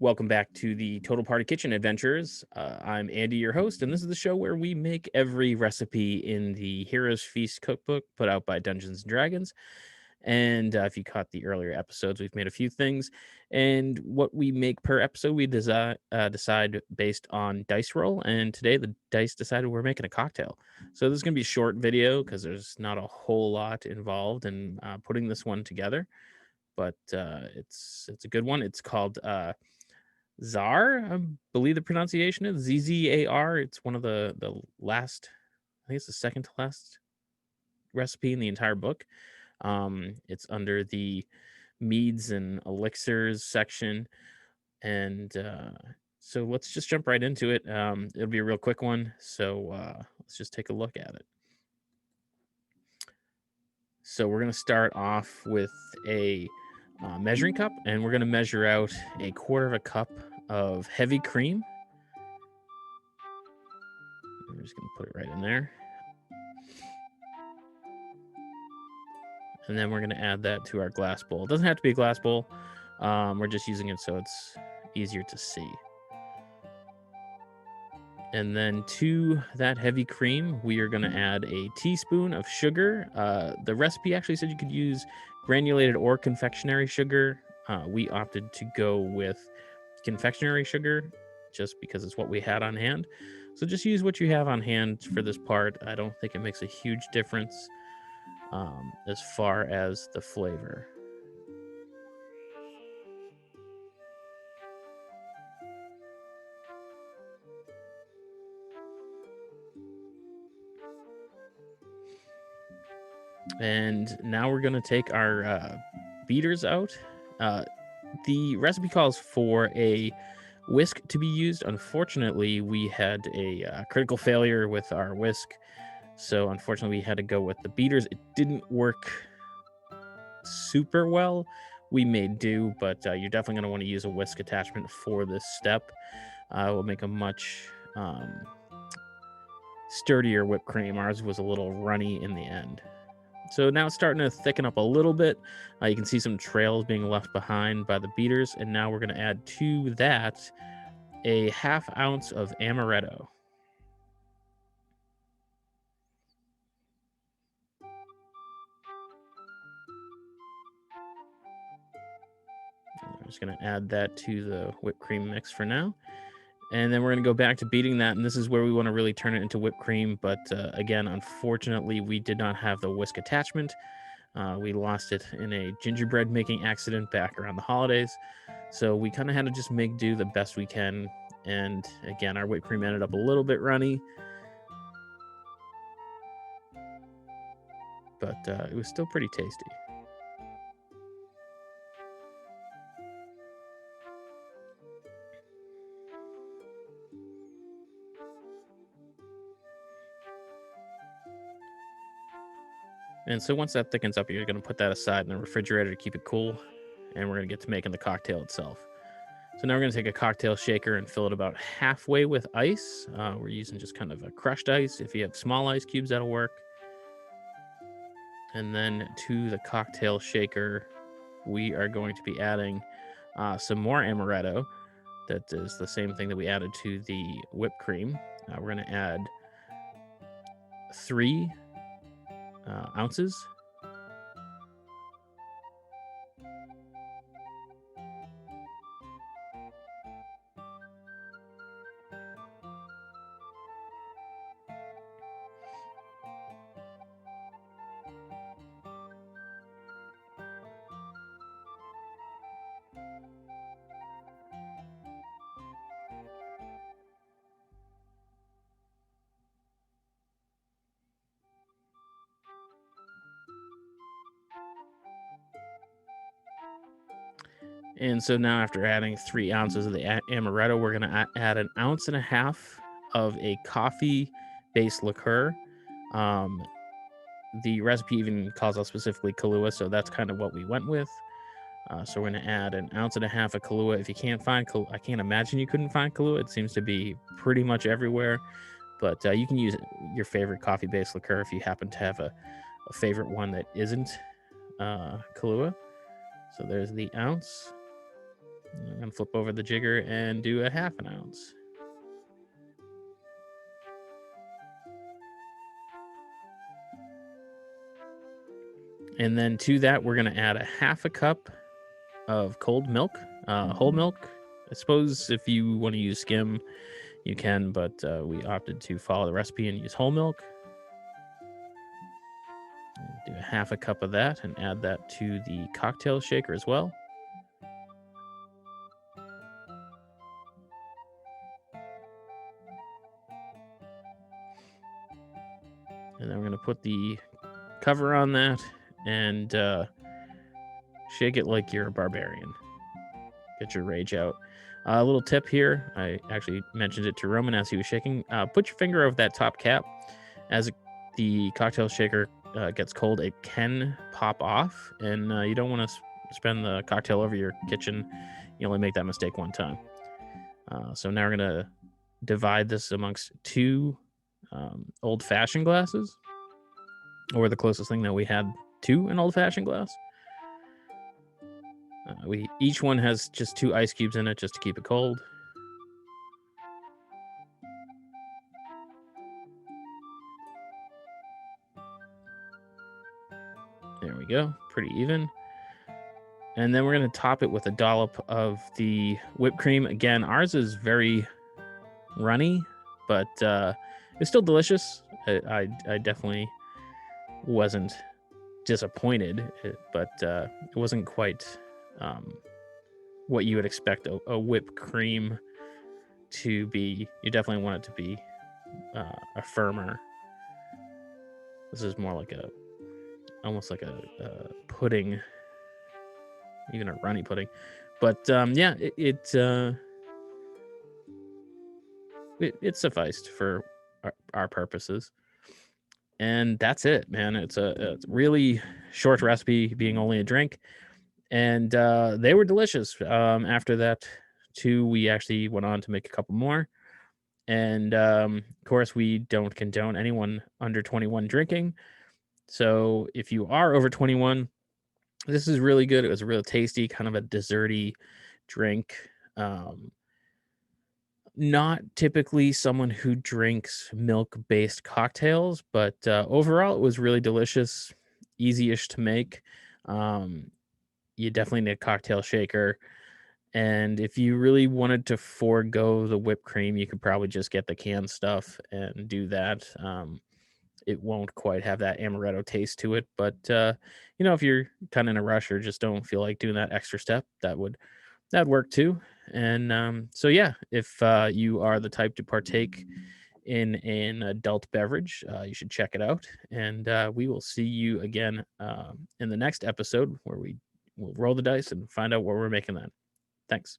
Welcome back to the Total Party Kitchen Adventures. I'm Andy, your host, and this is the show where we make every recipe in the Heroes Feast cookbook put out by Dungeons and Dragons. And if you caught the earlier episodes, we've made a few things. And what we make per episode, we decide based on dice roll. And today, the dice decided we're making a cocktail. So this is going to be a short video because there's not a whole lot involved in putting this one together. But it's a good one. It's called Zzar, I believe the pronunciation is Zzar. It's one of the last, I think it's the second to last recipe in the entire book. It's under the meads and elixirs section, and so let's just jump right into it. It'll be a real quick one, so let's just take a look at it. So we're gonna start off with a measuring cup, and we're gonna measure out a quarter of a cup of heavy cream. We're just gonna put it right in there. And then we're gonna add that to our glass bowl. It doesn't have to be a glass bowl. We're just using it so it's easier to see. And then to that heavy cream, we are gonna add a teaspoon of sugar. The recipe actually said you could use granulated or confectionery sugar. We opted to go with confectionery sugar just because it's what we had on hand. So just use what you have on hand for this part. I don't think it makes a huge difference as far as the flavor. And now we're going to take our beaters out. Uh, the recipe calls for a whisk to be used. Unfortunately, we had a critical failure with our whisk. So, unfortunately, we had to go with the beaters. It didn't work super well. We may do, but you're definitely going to want to use a whisk attachment for this step. It will make a much sturdier whipped cream. Ours was a little runny in the end. So now it's starting to thicken up a little bit. You can see some trails being left behind by the beaters. And now we're going to add to that a half ounce of amaretto. I'm just going to add that to the whipped cream mix for now. And then we're going to go back to beating that. And this is where we want to really turn it into whipped cream. But again, unfortunately, we did not have the whisk attachment. We lost it in a gingerbread making accident back around the holidays. So we kind of had to just make do the best we can. And again, our whipped cream ended up a little bit runny, but it was still pretty tasty. And so once that thickens up, you're going to put that aside in the refrigerator to keep it cool. And we're going to get to making the cocktail itself. So now we're going to take a cocktail shaker and fill it about halfway with ice. We're using just kind of a crushed ice. If you have small ice cubes, that'll work. And then to the cocktail shaker, we are going to be adding some more amaretto. That is the same thing that we added to the whipped cream. We're going to add 3 ounces. And so now, after adding 3 ounces of the amaretto, we're going to add 1.5 ounces of a coffee-based liqueur. The recipe even calls out specifically Kahlua, so that's kind of what we went with. So we're going to add 1.5 ounces of Kahlua. If you can't find Kahlua, I can't imagine you couldn't find Kahlua. It seems to be pretty much everywhere. But you can use your favorite coffee-based liqueur if you happen to have a favorite one that isn't Kahlua. So there's the ounce. I'm going to flip over the jigger and do a 1/2 ounce. And then to that, we're going to add a 1/2 cup of cold milk, whole milk. I suppose if you want to use skim, you can, but we opted to follow the recipe and use whole milk. Do a 1/2 cup of that and add that to the cocktail shaker as well. And then we're going to put the cover on that and shake it like you're a barbarian. Get your rage out. A little tip here. I actually mentioned it to Roman as he was shaking. Put your finger over that top cap. As the cocktail shaker gets cold, it can pop off, and you don't want to spend the cocktail over your kitchen. You only make that mistake one time. So now we're going to divide this amongst 2 old-fashioned glasses, or the closest thing that we had to an old-fashioned glass. Each one has just 2 ice cubes in it just to keep it cold. There we go, pretty even. And then we're going to top it with a dollop of the whipped cream. Again, ours is very runny, but it's still delicious. I definitely wasn't disappointed, but it wasn't quite what you would expect a whipped cream to be. You definitely want it to be a firmer. This is more like almost like a pudding, even a runny pudding. But yeah, it sufficed for our purposes. And that's it, man. It's a really short recipe, being only a drink. And they were delicious. After that, too, we actually went on to make a couple more. And of course, we don't condone anyone under 21 drinking. So if you are over 21, this is really good. It was a real tasty, kind of a desserty drink. Not typically someone who drinks milk-based cocktails, but overall, it was really delicious, easy-ish to make. Um, you definitely need a cocktail shaker, and if you really wanted to forego the whipped cream, you could probably just get the canned stuff and do that. It won't quite have that amaretto taste to it, but if you're kind of in a rush or just don't feel like doing that extra step, that'd work too. And so yeah, if you are the type to partake in an adult beverage, you should check it out. And we will see you again in the next episode where we will roll the dice and find out what we're making then. Thanks.